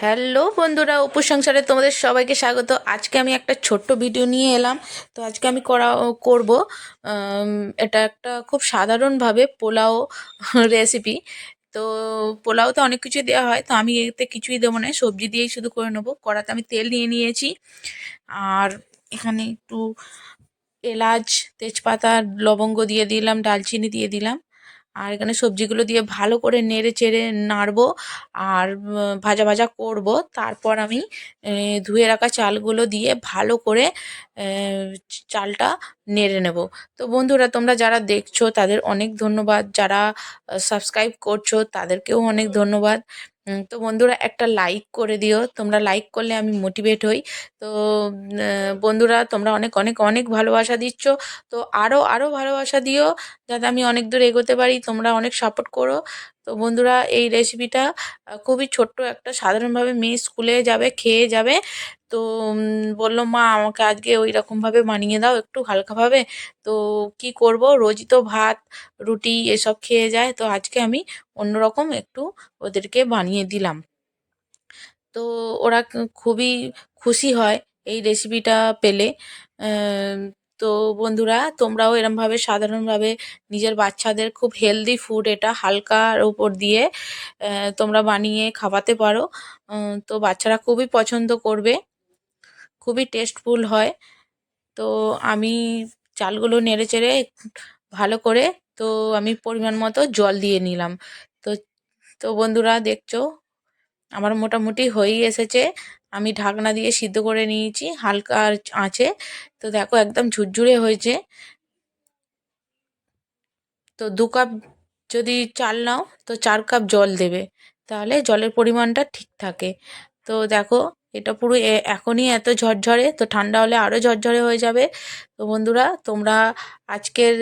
Hello বন্ধুরা, অপুর সংসারে তোমাদের সবাইকে স্বাগত। আজকে আমি একটা ছোট্ট ভিডিও নিয়ে এলাম। তো আজকে আমি করব এটা একটা খুব সাধারণভাবে পোলাও রেসিপি। তো পোলাওতে অনেক কিছু দেওয়া হয়, তো আমি এতে কিছুই দেবো না, সবজি দিয়েই শুধু করে নেবো। কড়াতে আমি তেল নিয়ে নিয়েছি, আর এখানে একটু এলাচ, তেজপাতা, লবঙ্গ দিয়ে দিলাম, দালচিনি দিয়ে দিলাম। আর এখানে সবজিগুলো দিয়ে ভালো করে নেড়ে চেড়ে নাড়বো, আর ভাজা ভাজা করব। তারপর আমি ধুয়ে রাখা চালগুলো দিয়ে ভালো করে চালটা নেড়ে নেব। তো বন্ধুরা, তোমরা যারা দেখছো তাদের অনেক ধন্যবাদ, যারা সাবস্ক্রাইব করছো তাদেরকেও অনেক ধন্যবাদ। তো বন্ধুরা, একটা লাইক করে দিও, তোমরা লাইক করলে আমি মোটিভেট হই। তো বন্ধুরা, তোমরা অনেক অনেক অনেক ভালোবাসা দিচ্ছ, তো আরও আরও ভালোবাসা দিও যাতে আমি অনেক দূর এগোতে পারি। তোমরা অনেক সাপোর্ট করো। তো বন্ধুরা, এই রেসিপিটা খুবই ছোট্ট একটা, সাধারণভাবে মেয়ে স্কুলে যাবে, খেয়ে যাবে। তো বললো, মা আমাকে আজকে ওই রকমভাবে বানিয়ে দাও, একটু হালকাভাবে। তো কি করব, রোজই তো ভাত রুটি এসব খেয়ে যায়, তো আজকে আমি অন্যরকম একটু ওদেরকে বানিয়ে দিলাম। তো ওরা খুবই খুশি হয় এই রেসিপিটা পেলে। আহ, তো বন্ধুরা, তোমরাও এরমভাবে সাধারণভাবে নিজের বাচ্চাদের, খুব হেলদি ফুড এটা, হালকার উপর দিয়ে তোমরা বানিয়ে খাওয়াতে পারো। তো বাচ্চারা খুবই পছন্দ করবে, খুবই টেস্টফুল হয়। তো আমি চালগুলো নেড়ে চেড়ে ভালো করে, তো আমি পরিমাণ মতো জল দিয়ে নিলাম। তো তো বন্ধুরা, দেখছো আমার মোটামুটি হয়েই এসেছে। আমি ঢাকনা দিয়ে সিদ্ধ করে নিয়েছি হালকা আঁচে। তো দেখো একদম ঝুরঝুরে হয়েছে। তো 2 কাপ যদি চাল নাও তো 4 কাপ জল দেবে, তাহলে জলের পরিমাণটা ঠিক থাকে। তো দেখো, এটা পুরো এখনই এত ঝরঝরে, তো ঠান্ডা হলে আরও ঝরঝরে হয়ে যাবে। তো বন্ধুরা, তোমরা আজকের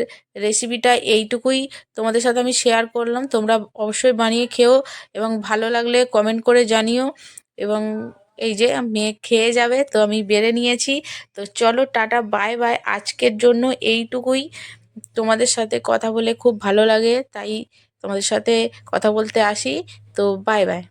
রেসিপিটা এইটুকুই তোমাদের সাথে আমি শেয়ার করলাম। তোমরা অবশ্যই বানিয়ে খেও, এবং ভালো লাগলে কমেন্ট করে জানিও। এবং এই যে মেয়ে খেয়ে যাবে, তো আমি বেড়ে নিয়েছি। তো চলো, টাটা, বাই বাই। আজকের জন্য এইটুকুই। তোমাদের সাথে কথা বলে খুব ভালো লাগে, তাই তোমাদের সাথে কথা বলতে আসি। তো বাই বাই।